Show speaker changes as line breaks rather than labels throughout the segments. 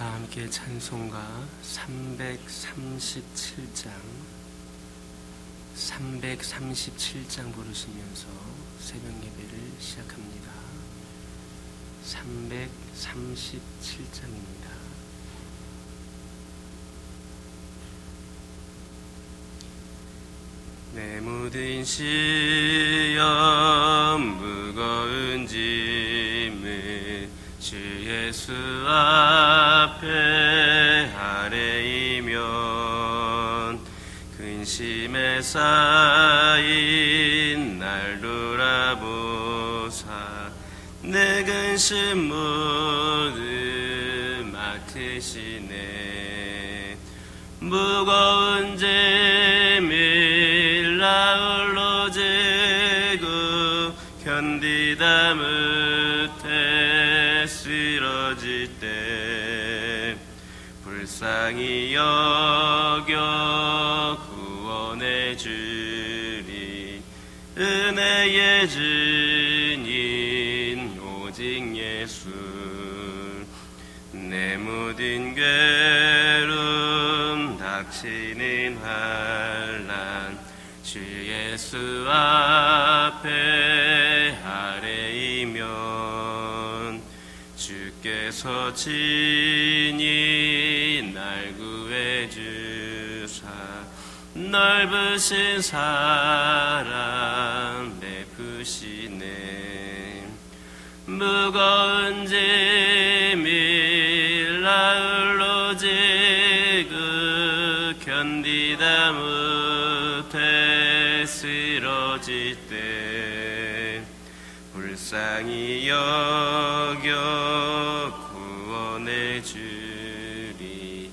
다 함께 찬송가 337장 부르시면서 새벽 예배를 시작합니다. 337장입니다. 내 모든 시험 무거운 짐을 주 예수 앞에 아뢰이면 근심에 쌓인 날 돌아보사 내 근심 모두 맡으시네. 무거운 짐을 나홀로 지고 견디다 못해 쓰러질 때 불쌍히 여겨 구원해 주리. 은혜의 주님 오직 예수. 내 모든 괴로움 닥치는 환난 주 예수 앞에 아뢰이면 주께서 친히 날 구해 주사 넓으신 사랑 베푸시네. 무거운 짐을 나홀로 지고 견디다 못해 쓰러질 때 불쌍히 여겨 구원해 주리.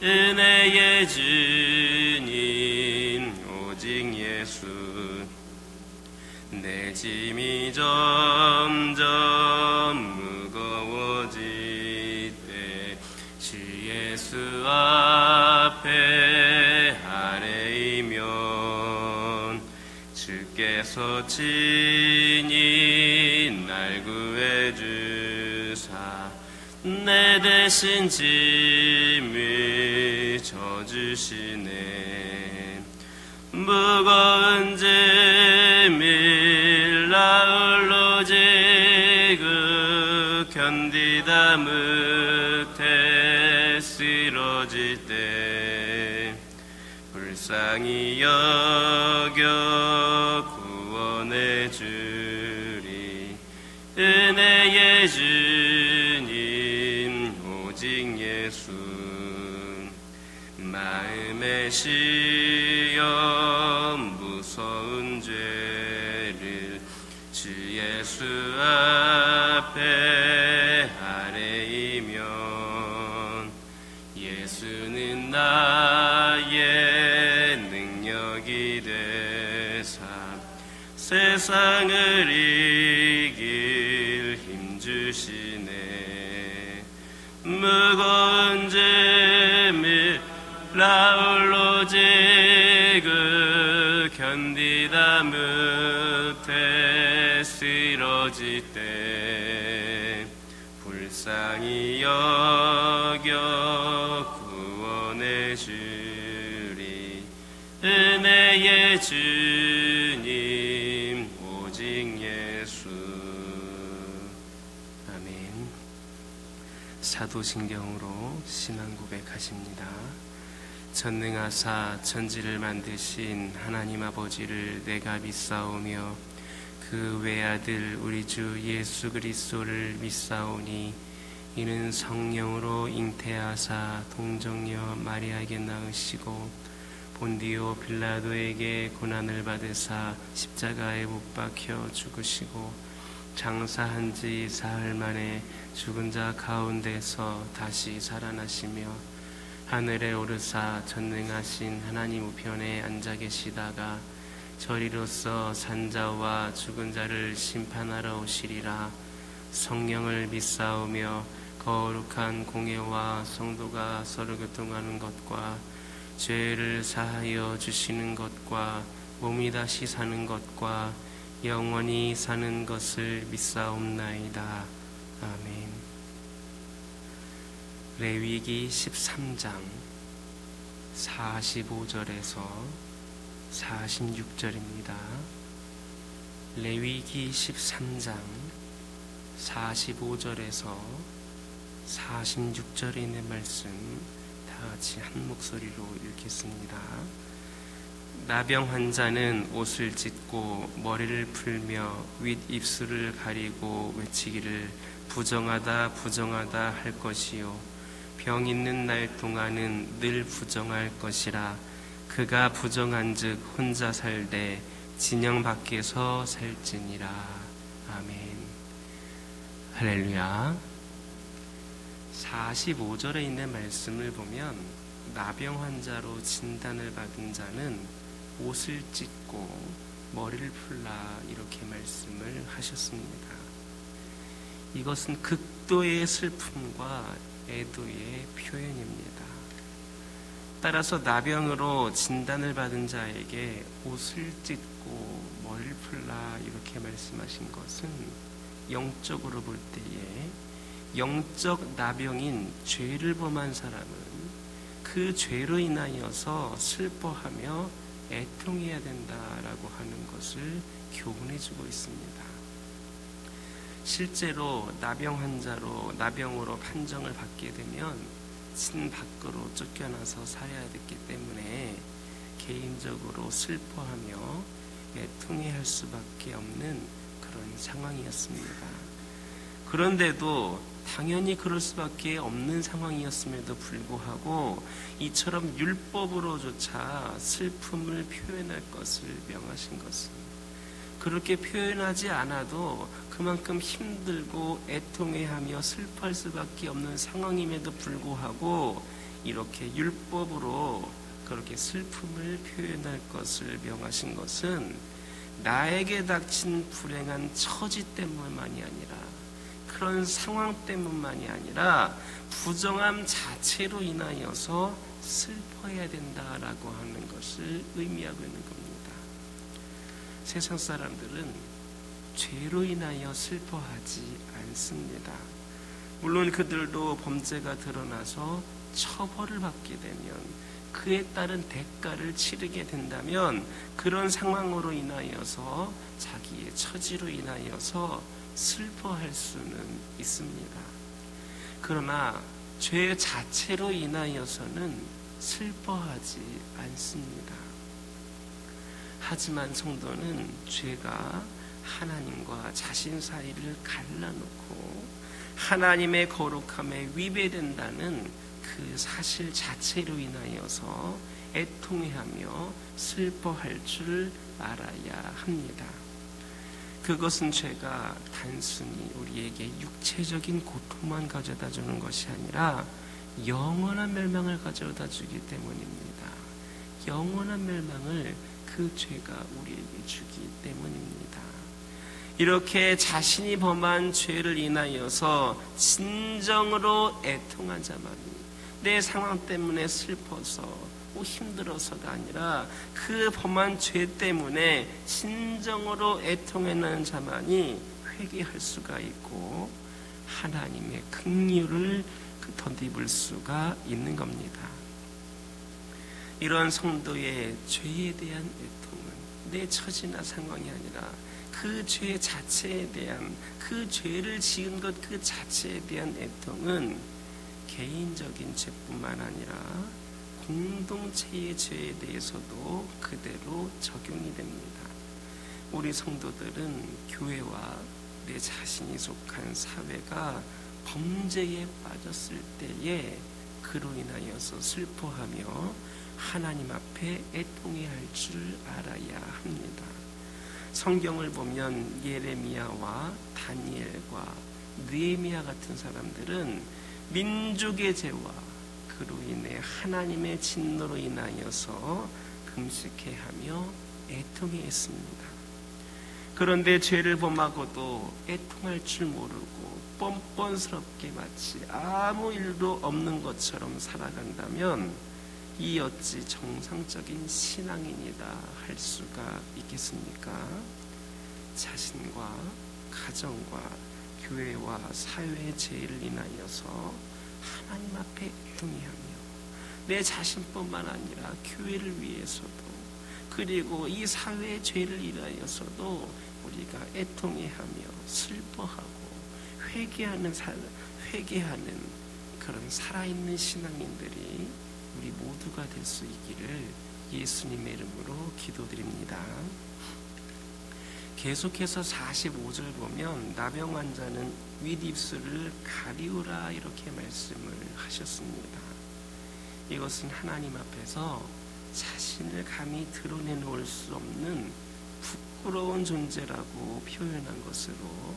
은혜의 주님 오직 예수. 내 짐이 점점 무거워질 때 주 예수 앞에 아뢰이면 주께서 친히 날 구해 주사 내 대신 짐을 져주시네. 무거운 짐을 나홀로 지고 견디다 못해 쓰러질 때 불쌍히 여겨 구원해 주리. 은혜의 주님 오직 예수. 마음의 시험 무서운 죄를 주 예수 앞에 아뢰이면 예수는 나의 능력이 되사 세상을 이길 힘 주시네. 무거운 짐을 나홀로 지고 견디다 못해 쓰러질 때 불쌍히 여겨 구원해 주리. 은혜의 주님 오직 예수. 아멘. 사도신경으로 신앙 고백하십니다. 전능하사 천지를 만드신 하나님 아버지를 내가 믿사오며 그 외아들 우리 주 예수 그리스도를 믿사오니 이는 성령으로 잉태하사 동정녀 마리아에게 낳으시고 본디오 빌라도에게 고난을 받으사 십자가에 못 박혀 죽으시고 장사한 지 사흘 만에 죽은 자 가운데서 다시 살아나시며 하늘에 오르사 전능하신 하나님 우편에 앉아 계시다가 저리로서 산자와 죽은 자를 심판하러 오시리라. 성령을 믿사오며 거룩한 공예와 성도가 서로 교통하는 것과 죄를 사하여 주시는 것과 몸이 다시 사는 것과 영원히 사는 것을 믿사옵나이다. 아멘. 레위기 13장 45절에서 46절입니다. 레위기 13장 45절에서 46절에 있는 말씀 다 같이 한 목소리로 읽겠습니다. 나병 환자는 옷을 찢고 머리를 풀며 윗입술을 가리고 외치기를 부정하다 부정하다 할 것이요 병 있는 날 동안은 늘 부정할 것이라. 그가 부정한즉 혼자 살되 진영 밖에서 살지니라. 아멘. 할렐루야. 45절에 있는 말씀을 보면 나병 환자로 진단을 받은 자는 옷을 찢고 머리를 풀라 이렇게 말씀을 하셨습니다. 이것은 극도의 슬픔과 애도의 표현입니다. 따라서 나병으로 진단을 받은 자에게 옷을 찢고 머리를 풀라 이렇게 말씀하신 것은 영적으로 볼 때에 영적 나병인 죄를 범한 사람은 그 죄로 인하여서 슬퍼하며 애통해야 된다라고 하는 것을 교훈해주고 있습니다. 실제로 나병 환자로 나병으로 판정을 받게 되면 친 밖으로 쫓겨나서 살아야 됐기 때문에 개인적으로 슬퍼하며 애통해야 할 수밖에 없는 그런 상황이었습니다. 그런데도 당연히 그럴 수밖에 없는 상황이었음에도 불구하고 이처럼 율법으로조차 슬픔을 표현할 것을 명하신 것은 그렇게 표현하지 않아도 그만큼 힘들고 애통해하며 슬퍼할 수밖에 없는 상황임에도 불구하고 이렇게 율법으로 그렇게 슬픔을 표현할 것을 명하신 것은 나에게 닥친 불행한 처지 때문만이 아니라 그런 상황 때문만이 아니라 부정함 자체로 인하여서 슬퍼해야 된다라고 하는 것을 의미하고 있는 겁니다. 세상 사람들은 죄로 인하여 슬퍼하지 않습니다. 물론 그들도 범죄가 드러나서 처벌을 받게 되면 그에 따른 대가를 치르게 된다면 그런 상황으로 인하여서 자기의 처지로 인하여서 슬퍼할 수는 있습니다. 그러나 죄 자체로 인하여서는 슬퍼하지 않습니다. 하지만 성도는 죄가 하나님과 자신 사이를 갈라놓고 하나님의 거룩함에 위배된다는 그 사실 자체로 인하여서 애통해하며 슬퍼할 줄 알아야 합니다. 그것은 죄가 단순히 우리에게 육체적인 고통만 가져다 주는 것이 아니라 영원한 멸망을 가져다 주기 때문입니다. 영원한 멸망을 그 죄가 우리에게 주기 때문입니다. 이렇게 자신이 범한 죄를 인하여서 진정으로 애통한 자만이 내 상황 때문에 슬퍼서 힘들어서가 아니라 그 범한 죄 때문에 진정으로 애통하는 자만이 회개할 수가 있고 하나님의 긍휼을 덧입을 수가 있는 겁니다. 이런 성도의 죄에 대한 애통은 내 처지나 상황이 아니라 그 죄 자체에 대한 그 죄를 지은 것 그 자체에 대한 애통은 개인적인 죄뿐만 아니라 공동체의 죄에 대해서도 그대로 적용이 됩니다. 우리 성도들은 교회와 내 자신이 속한 사회가 범죄에 빠졌을 때에 그로 인하여서 슬퍼하며 하나님 앞에 애통해야 할 줄 알아야 합니다. 성경을 보면 예레미야와 다니엘과 느헤미야 같은 사람들은 민족의 죄와 그로 인해 하나님의 진노로 인하여서 금식해하며 애통해했습니다. 그런데 죄를 범하고도 애통할 줄 모르고 뻔뻔스럽게 마치 아무 일도 없는 것처럼 살아간다면 이 어찌 정상적인 신앙인이다 할 수가 있겠습니까? 자신과 가정과 교회와 사회의 죄를 인하여서 하나님 앞에 애통해 하며 내 자신뿐만 아니라 교회를 위해서도 그리고 이 사회의 죄를 인하여서도 우리가 애통해 하며 슬퍼하고 회개하는 그런 살아있는 신앙인들이 우리 모두가 될 수 있기를 예수님의 이름으로 기도드립니다. 계속해서 45절 보면 나병 환자는 윗입술을 가리우라 이렇게 말씀을 하셨습니다. 이것은 하나님 앞에서 자신을 감히 드러내놓을 수 없는 부끄러운 존재라고 표현한 것으로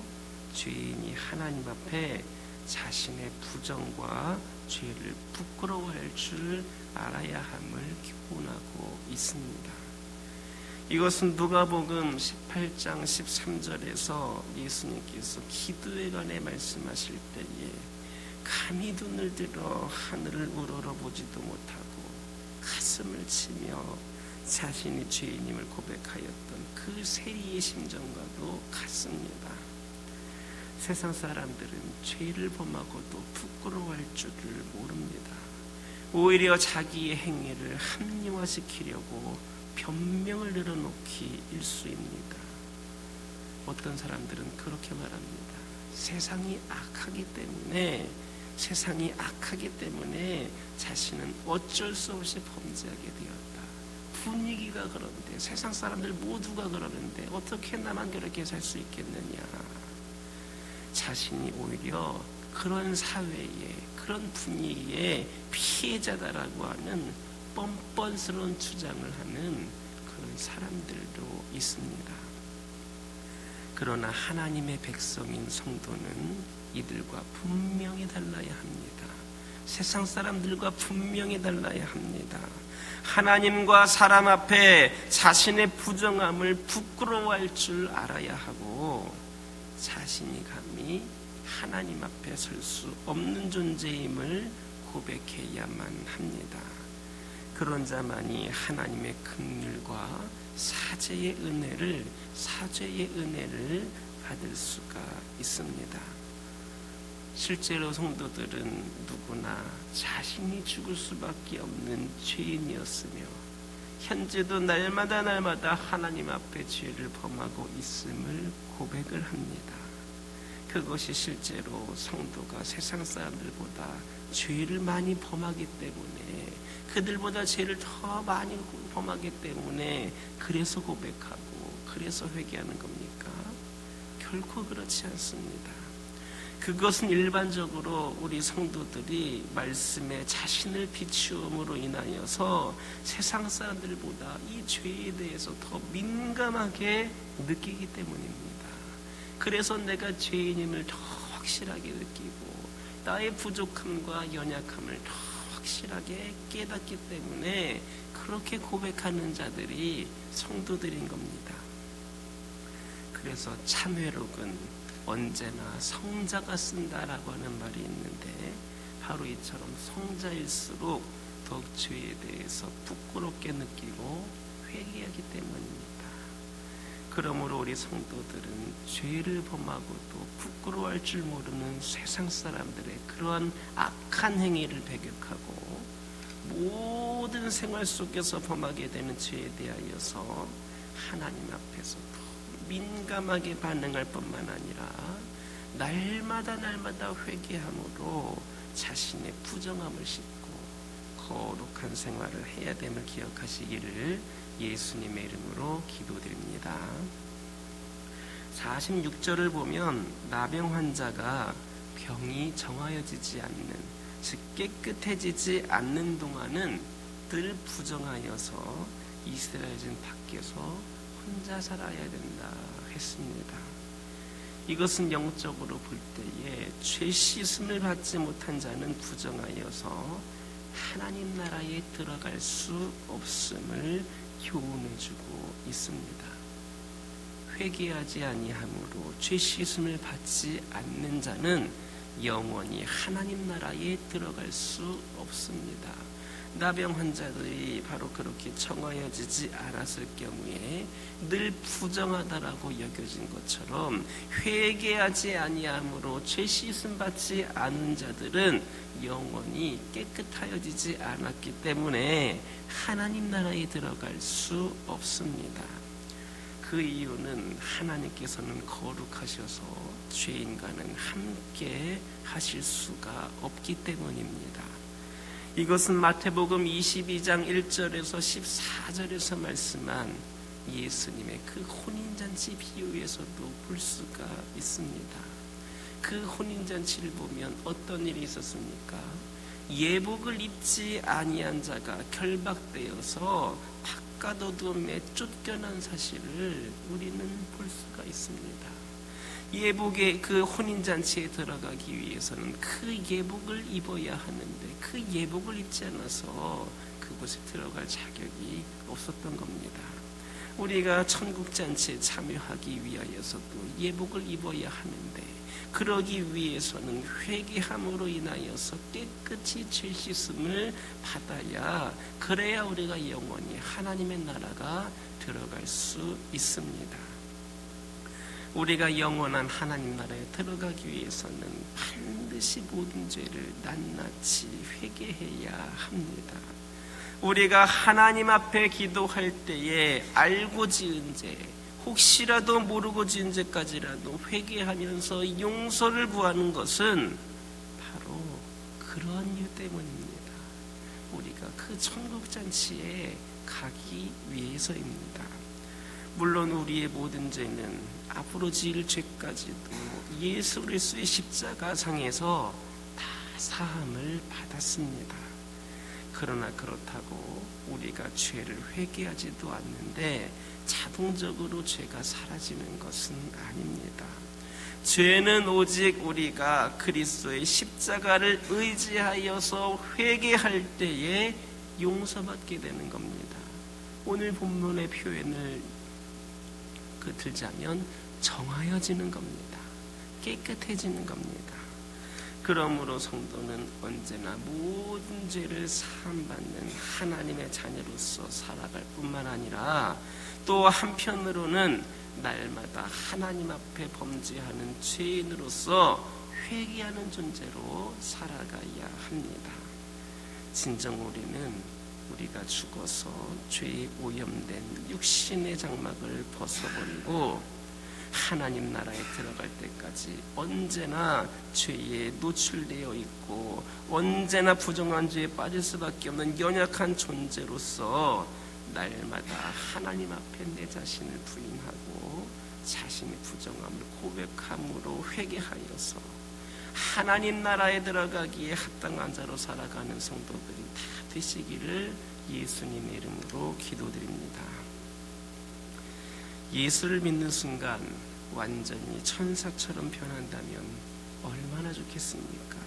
죄인이 하나님 앞에 자신의 부정과 죄를 부끄러워할 줄 알아야 함을 교훈하고 있습니다. 이것은 누가복음 18장 13절에서 예수님께서 기도에 관해 말씀하실 때에 감히 눈을 들어 하늘을 우러러보지도 못하고 가슴을 치며 자신이 죄인임을 고백하였던 그 세리의 심정과도 같습니다. 세상 사람들은 죄를 범하고도 부끄러워할 줄을 모릅니다. 오히려 자기의 행위를 합리화시키려고 변명을 늘어놓기 일쑤입니다. 어떤 사람들은 그렇게 말합니다. 세상이 악하기 때문에 자신은 어쩔 수 없이 범죄하게 되었다. 분위기가 그런데 세상 사람들 모두가 그러는데 어떻게 나만 그렇게 살 수 있겠느냐. 자신이 오히려 그런 사회에 그런 분위기에 피해자다라고 하는 뻔뻔스러운 주장을 하는 그런 사람들도 있습니다. 그러나 하나님의 백성인 성도는 이들과 분명히 달라야 합니다. 세상 사람들과 분명히 달라야 합니다. 하나님과 사람 앞에 자신의 부정함을 부끄러워할 줄 알아야 하고 자신이 감히 하나님 앞에 설 수 없는 존재임을 고백해야만 합니다. 그런 자만이 하나님의 긍휼과 사죄의 은혜를 받을 수가 있습니다. 실제로 성도들은 누구나 자신이 죽을 수밖에 없는 죄인이었으며 현재도 날마다 하나님 앞에 죄를 범하고 있음을 고백을 합니다. 그것이 실제로 성도가 세상 사람들보다 죄를 많이 범하기 때문에 그들보다 죄를 더 많이 범하기 때문에 그래서 고백하고 그래서 회개하는 겁니까? 결코 그렇지 않습니다. 그것은 일반적으로 우리 성도들이 말씀에 자신을 비추음으로 인하여서 세상 사람들보다 이 죄에 대해서 더 민감하게 느끼기 때문입니다. 그래서 내가 죄인임을 더 확실하게 느끼고 나의 부족함과 연약함을 더 확실하게 깨닫기 때문에 그렇게 고백하는 자들이 성도들인 겁니다. 그래서 참회록은 언제나 성자가 쓴다라고 하는 말이 있는데 바로 이처럼 성자일수록 더욱 죄에 대해서 부끄럽게 느끼고 회개하기 때문입니다. 그러므로 우리 성도들은 죄를 범하고도 부끄러워할 줄 모르는 세상 사람들의 그러한 악한 행위를 배격하고 모든 생활 속에서 범하게 되는 죄에 대하여서 하나님 앞에서 더 민감하게 반응할 뿐만 아니라 날마다 회개함으로 자신의 부정함을 씻고 거룩한 생활을 해야 됨을 기억하시기를 예수님의 이름으로 기도드립니다. 46절을 보면 나병 환자가 병이 정하여지지 않는, 즉 깨끗해지지 않는 동안은 늘 부정하여서 이스라엘은 밖에서 혼자 살아야 된다 했습니다. 이것은 영적으로 볼 때에 죄 씻음을 받지 못한 자는 부정하여서 하나님 나라에 들어갈 수 없음을 교훈해주고 있습니다. 회개하지 아니함으로 죄 씻음을 받지 않는 자는 영원히 하나님 나라에 들어갈 수 없습니다. 나병 환자들이 바로 그렇게 청하여지지 않았을 경우에 늘 부정하다라고 여겨진 것처럼 회개하지 아니함으로 죄 씻음 받지 않은 자들은 영원히 깨끗하여지지 않았기 때문에 하나님 나라에 들어갈 수 없습니다. 그 이유는 하나님께서는 거룩하셔서 죄인과는 함께 하실 수가 없기 때문입니다. 이것은 마태복음 22장 1절에서 14절에서 말씀한 예수님의 그 혼인잔치 비유에서도 볼 수가 있습니다. 그 혼인잔치를 보면 어떤 일이 있었습니까? 예복을 입지 아니한 자가 결박되어서 바깥 어둠에 쫓겨난 사실을 우리는 볼 수가 있습니다. 예복의 그 혼인잔치에 들어가기 위해서는 그 예복을 입어야 하는데 그 예복을 입지 않아서 그곳에 들어갈 자격이 없었던 겁니다. 우리가 천국잔치에 참여하기 위하여서도 예복을 입어야 하는데 그러기 위해서는 회개함으로 인하여서 깨끗이 죄 씻음을 받아야 그래야 우리가 영원히 하나님의 나라가 들어갈 수 있습니다. 우리가 영원한 하나님 나라에 들어가기 위해서는 반드시 모든 죄를 낱낱이 회개해야 합니다. 우리가 하나님 앞에 기도할 때에 알고 지은 죄, 혹시라도 모르고 지은 죄까지라도 회개하면서 용서를 구하는 것은 바로 그런 이유 때문입니다. 우리가 그 천국잔치에 가기 위해서입니다. 물론 우리의 모든 죄는 앞으로 지을 죄까지도 예수 그리스도의 십자가상에서 다 사함을 받았습니다. 그러나 그렇다고 우리가 죄를 회개하지도 않는데 자동적으로 죄가 사라지는 것은 아닙니다. 죄는 오직 우리가 그리스도의 십자가를 의지하여서 회개할 때에 용서받게 되는 겁니다. 오늘 본문의 표현을 들자면 정하여지는 겁니다. 깨끗해지는 겁니다. 그러므로 성도는 언제나 모든 죄를 사함받는 하나님의 자녀로서 살아갈 뿐만 아니라 또 한편으로는 날마다 하나님 앞에 범죄하는 죄인으로서 회개하는 존재로 살아가야 합니다. 진정 우리는 우리가 죽어서 죄에 오염된 육신의 장막을 벗어버리고 하나님 나라에 들어갈 때까지 언제나 죄에 노출되어 있고 언제나 부정한 죄에 빠질 수밖에 없는 연약한 존재로서 날마다 하나님 앞에 내 자신을 부인하고 자신의 부정함을 고백함으로 회개하여서 하나님 나라에 들어가기에 합당한 자로 살아가는 성도들이 다 되시기를 예수님의 이름으로 기도드립니다. 예수를 믿는 순간 완전히 천사처럼 변한다면 얼마나 좋겠습니까?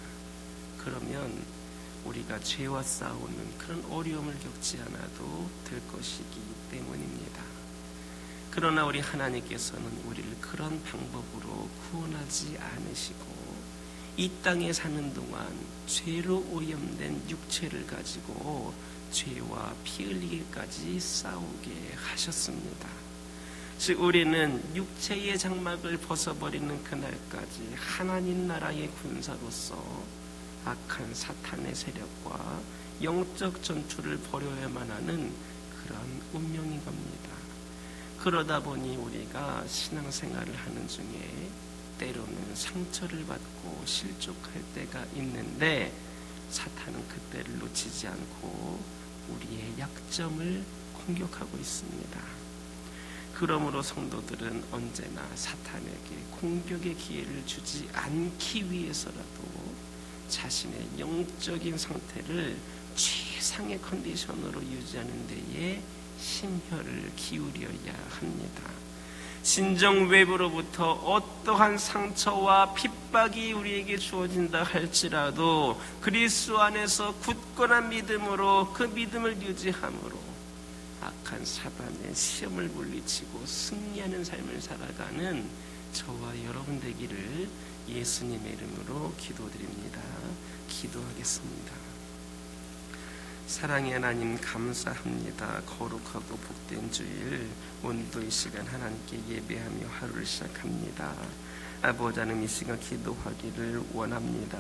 그러면 우리가 죄와 싸우는 그런 어려움을 겪지 않아도 될 것이기 때문입니다. 그러나 우리 하나님께서는 우리를 그런 방법으로 구원하지 않으시고 이 땅에 사는 동안 죄로 오염된 육체를 가지고 죄와 피 흘리기까지 싸우게 하셨습니다. 즉 우리는 육체의 장막을 벗어버리는 그날까지 하나님 나라의 군사로서 악한 사탄의 세력과 영적 전투를 벌여야만 하는 그런 운명인 겁니다. 그러다 보니 우리가 신앙생활을 하는 중에 때로는 상처를 받고 실족할 때가 있는데 사탄은 그때를 놓치지 않고 우리의 약점을 공격하고 있습니다. 그러므로 성도들은 언제나 사탄에게 공격의 기회를 주지 않기 위해서라도 자신의 영적인 상태를 최상의 컨디션으로 유지하는 데에 심혈을 기울여야 합니다. 진정 외부로부터 어떠한 상처와 핍박이 우리에게 주어진다 할지라도 그리스도 안에서 굳건한 믿음으로 그 믿음을 유지함으로 악한 사단의 시험을 물리치고 승리하는 삶을 살아가는 저와 여러분 되기를 예수님의 이름으로 기도드립니다. 기도하겠습니다. 사랑의 하나님 감사합니다. 거룩하고 복된 주일 오늘도 이 시간 하나님께 예배하며 하루를 시작합니다. 아버지 하나님, 이 시간 기도하기를 원합니다.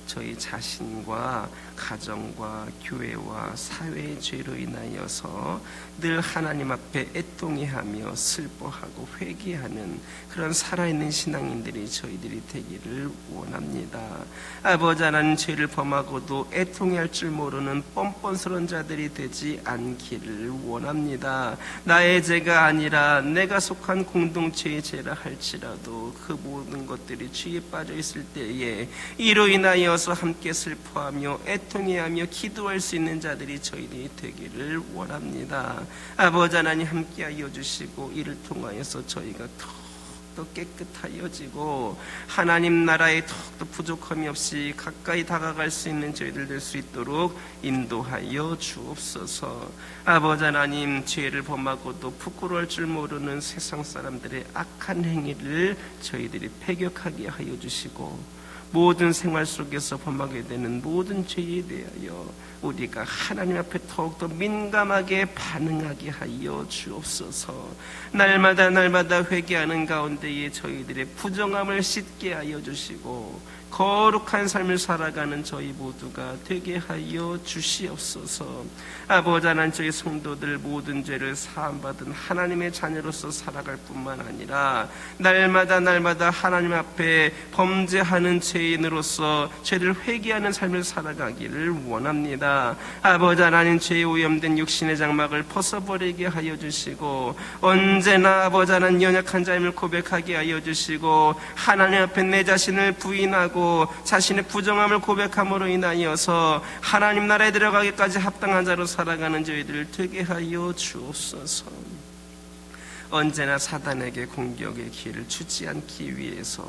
저희 자신과 가정과 교회와 사회의 죄로 인하여서 늘 하나님 앞에 애통해하며 슬퍼하고 회개하는 그런 살아있는 신앙인들이 저희들이 되기를 원합니다. 아버지 하나님, 죄를 범하고도 애통할 줄 모르는 뻔뻔스러운 자들이 되지 않기를 원합니다. 나의 죄가 아니라 내가 속한 공동체의 죄라 할지라도 그 모든 것들이 죄에 빠져 있을 때에 이로 인하여서 함께 슬퍼하며 애통해하며 기도할 수 있는 자들이 저희들이 되기를 원합니다. 아버지 하나님, 함께하여 주시고 이를 통하여서 저희가 더 깨끗하여지고 하나님 나라에 더욱더 부족함이 없이 가까이 다가갈 수 있는 저희들 될 수 있도록 인도하여 주옵소서. 아버지 하나님, 죄를 범하고도 부끄러울 줄 모르는 세상 사람들의 악한 행위를 저희들이 패격하게 하여 주시고 모든 생활 속에서 범하게 되는 모든 죄에 대하여 우리가 하나님 앞에 더욱더 민감하게 반응하게 하여 주옵소서. 날마다 회개하는 가운데에 저희들의 부정함을 씻게 하여 주시고 거룩한 삶을 살아가는 저희 모두가 되게 하여 주시옵소서. 아버지 하나님, 저희 성도들 모든 죄를 사함받은 하나님의 자녀로서 살아갈 뿐만 아니라 날마다 하나님 앞에 범죄하는 죄인으로서 죄를 회개하는 삶을 살아가기를 원합니다. 아버지 하나님, 죄에 오염된 육신의 장막을 벗어버리게 하여 주시고 언제나 아버지 하나님 연약한 자임을 고백하게 하여 주시고 하나님 앞에 내 자신을 부인하고 자신의 부정함을 고백함으로 인하여서 하나님 나라에 들어가기까지 합당한 자로 살아가는 저희들을 되게 하여 주옵소서. 언제나 사단에게 공격의 기회를 주지 않기 위해서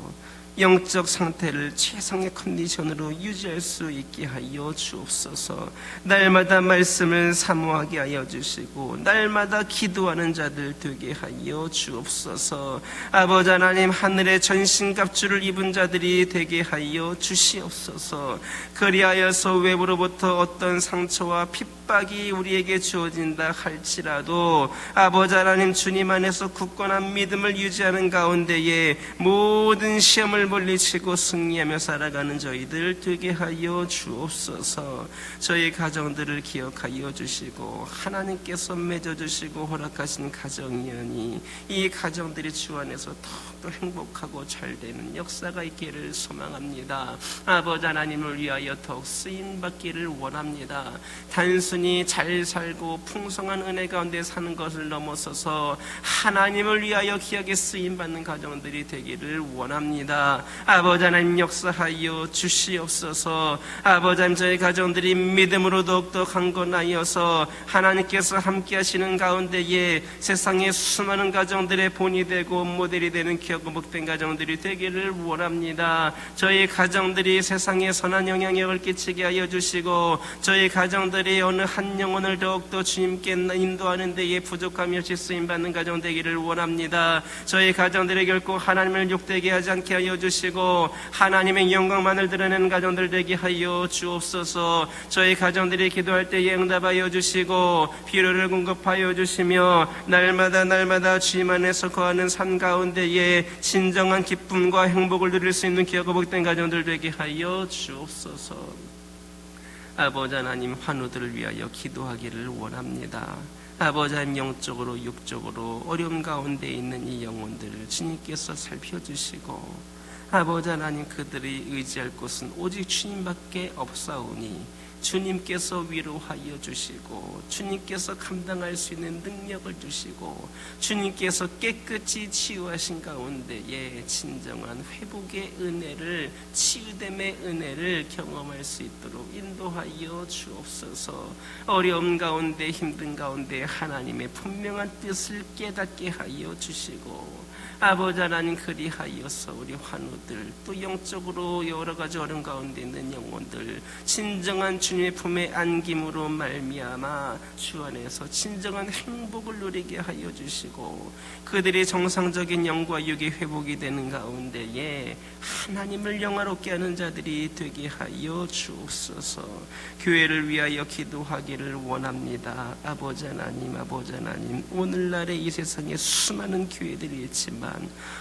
영적 상태를 최상의 컨디션으로 유지할 수 있게 하여 주옵소서. 날마다 말씀을 사모하게 하여 주시고 날마다 기도하는 자들 되게 하여 주옵소서. 아버지 하나님, 하늘의 전신갑주를 입은 자들이 되게 하여 주시옵소서. 그리하여서 외부로부터 어떤 상처와 핍박이 우리에게 주어진다 할지라도 아버지 하나님, 주님 안에서 굳건한 믿음을 유지하는 가운데에 모든 시험을 물리치고 승리하며 살아가는 저희들 되게 하여 주옵소서. 저희 가정들을 기억하여 주시고 하나님께서 맺어주시고 허락하신 가정이니 이 가정들이 주 안에서 더욱더 행복하고 잘되는 역사가 있기를 소망합니다. 아버지 하나님을 위하여 더욱 쓰임받기를 원합니다. 단순히 잘 살고 풍성한 은혜 가운데 사는 것을 넘어서서 하나님을 위하여 귀하게 쓰임받는 가정들이 되기를 원합니다. 아버지 하나님, 역사하여 주시옵소서. 아버지 하나님, 저희 가정들이 믿음으로 더욱더 강건하여서 하나님께서 함께 하시는 가운데에 세상의 수많은 가정들의 본이 되고 모델이 되는 귀하고 복된 가정들이 되기를 원합니다. 저희 가정들이 세상에 선한 영향력을 끼치게 하여 주시고 저희 가정들이 어느 한 영혼을 더욱더 주님께 인도하는 데에 부족함이 없이 쓰임받는 가정 되기를 원합니다. 저희 가정들이 결코 하나님을 욕되게 하지 않게 하여 주시고 하나님의 영광만을 드러내는 가정들 되게 하여 주옵소서. 저희 가정들이 기도할 때에 응답하여 주시고 필요를 공급하여 주시며 날마다 주님 안에서 거하는 삶 가운데에 진정한 기쁨과 행복을 누릴 수 있는 귀하고 복된 가정들 되게 하여 주옵소서. 아버지 하나님, 환우들을 위하여 기도하기를 원합니다. 아버지 하나님, 영적으로 육적으로 어려움 가운데 있는 이 영혼들을 주님께서 살펴주시고 아버지 하나님, 그들이 의지할 곳은 오직 주님밖에 없사오니 주님께서 위로하여 주시고 주님께서 감당할 수 있는 능력을 주시고 주님께서 깨끗이 치유하신 가운데에 진정한 회복의 은혜를, 치유됨의 은혜를 경험할 수 있도록 인도하여 주옵소서. 어려움 가운데, 힘든 가운데 하나님의 분명한 뜻을 깨닫게 하여 주시고 아버지 하나님, 그리하여서 우리 환우들, 또 영적으로 여러 가지 어려움 가운데 있는 영혼들 진정한 주님의 품에 안김으로 말미암아 주 안에서 진정한 행복을 누리게 하여 주시고, 그들의 정상적인 영과 육의 회복이 되는 가운데에 하나님을 영화롭게 하는 자들이 되게 하여 주옵소서. 교회를 위하여 기도하기를 원합니다. 아버지 하나님, 아버지 하나님, 오늘날의 이 세상에 수많은 교회들이 있지만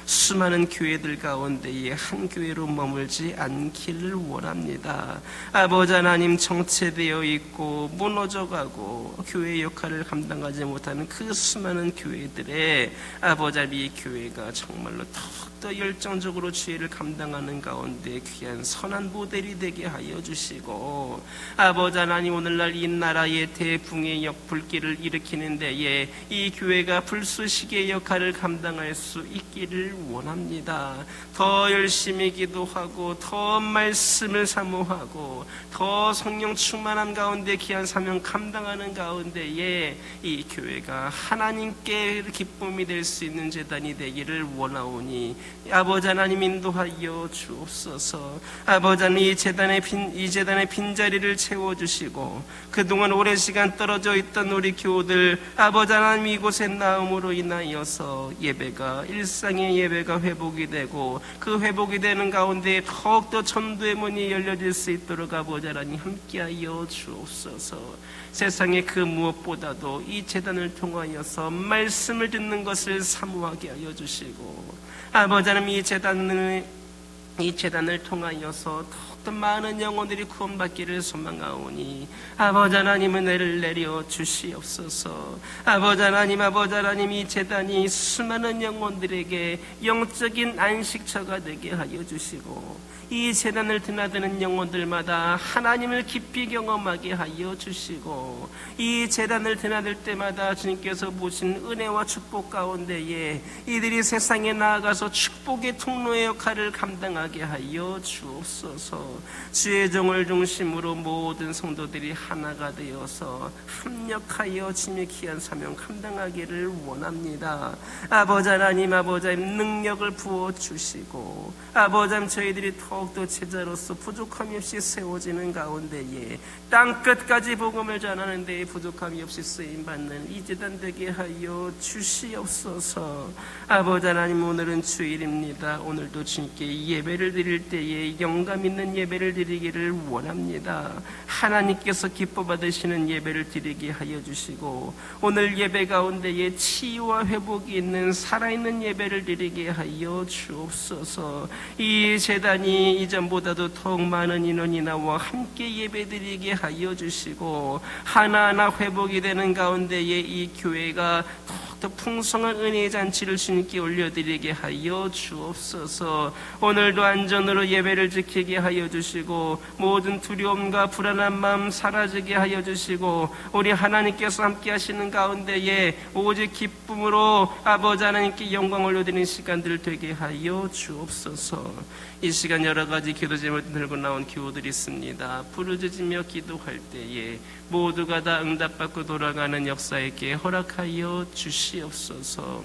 수많은 교회들 가운데에 한 교회로 머물지 않기를 원합니다. 아버지 하나님, 정체되어 있고 무너져가고 교회의 역할을 감당하지 못하는 그 수많은 교회들의 아버지 하나님, 이 교회가 정말로 더욱더 열정적으로 주의를 감당하는 가운데 귀한 선한 모델이 되게 하여 주시고, 아버지 하나님, 오늘날 이 나라의 대붕의 불길을 일으키는 데에 이 교회가 불쏘시개의 역할을 감당할 수 있기를 원합니다. 더 열심히 기도하고 더 말씀을 사모하고 더 성령 충만한 가운데 귀한 사명 감당하는 가운데에 이 교회가 하나님께 기쁨이 될 수 있는 제단이 되기를 원하오니 아버지 하나님, 인도하여 주옵소서. 아버지 하나님, 이 재단의 빈자리를 채워주시고 그동안 오랜 시간 떨어져 있던 우리 교우들 아버지 하나님, 이곳에 나옴으로 인하여서 예배가 일상의 예배가 회복이 되고 그 회복이 되는 가운데 더욱더 전도의 문이 열려질 수 있도록 아버지 하나님 함께하여 주옵소서. 세상의 그 무엇보다도 이 재단을 통하여서 말씀을 듣는 것을 사모하게 하여 주시고, 아버지 하나님, 이 재단을 통하여서 더욱더 많은 영혼들이 구원받기를 소망하오니 아버지 하나님, 은혜를 내려 주시옵소서. 아버지 하나님, 이 재단이 수많은 영혼들에게 영적인 안식처가 되게 하여 주시고, 이 재단을 드나드는 영혼들마다 하나님을 깊이 경험하게 하여 주시고, 이 재단을 드나들 때마다 주님께서 보신 은혜와 축복 가운데에 이들이 세상에 나아가서 축복의 통로의 역할을 감당하게 하여 주옵소서. 주의 종을 중심으로 모든 성도들이 하나가 되어서 합력하여 주님의 귀한 사명 감당하기를 원합니다. 아버지 하나님, 능력을 부어주시고 아버지 하나님, 저희들이 더욱더 제자로서 부족함이 없이 세워지는 가운데에 땅끝까지 복음을 전하는 데에 부족함이 없이 쓰임받는 이 재단 되게 하여 주시옵소서. 아버지 하나님, 오늘은 주일입니다. 오늘도 주님께 예배를 드릴 때에 영감 있는 예배를 드리기를 원합니다. 하나님께서 기뻐 받으시는 예배를 드리게 하여 주시고 오늘 예배 가운데에 치유와 회복이 있는 살아있는 예배를 드리게 하여 주옵소서. 이 재단이 이전보다도 더욱 많은 인원이 나와 함께 예배드리게 하여 주시고 하나하나 회복이 되는 가운데에 이 교회가 더욱더 풍성한 은혜의 잔치를 주님께 올려드리게 하여 주옵소서. 오늘도 안전으로 예배를 지키게 하여 주시고 모든 두려움과 불안한 마음 사라지게 하여 주시고 우리 하나님께서 함께 하시는 가운데에 오직 기쁨으로 아버지 하나님께 영광 올려드리는 시간들 되게 하여 주옵소서. 이 시간 여러 가지 기도 제목을 들고 나온 교우들이 있습니다. 부르짖으며 기도할 때에 모두가 다 응답받고 돌아가는 역사에게 허락하여 주시옵소서.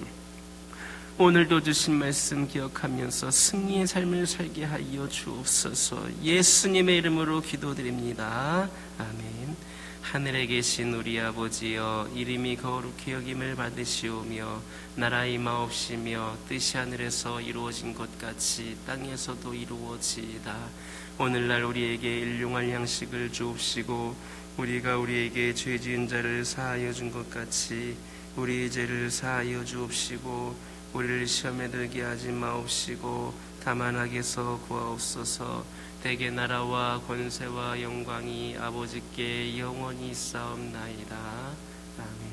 오늘도 주신 말씀 기억하면서 승리의 삶을 살게 하여 주옵소서. 예수님의 이름으로 기도드립니다. 아멘. 하늘에 계신 우리 아버지여, 이름이 거룩히 여김을 받으시오며 나라의 임하옵시며 뜻이 하늘에서 이루어진 것 같이 땅에서도 이루어지이다. 오늘날 우리에게 일용할 양식을 주옵시고 우리가 우리에게 죄 지은 자를 사하여 준 것 같이 우리의 죄를 사하여 주옵시고 우리를 시험에 들게 하지 마옵시고 다만 악에서 구하옵소서. 대개 나라와 권세와 영광이 아버지께 영원히 있사옵나이다. 아멘.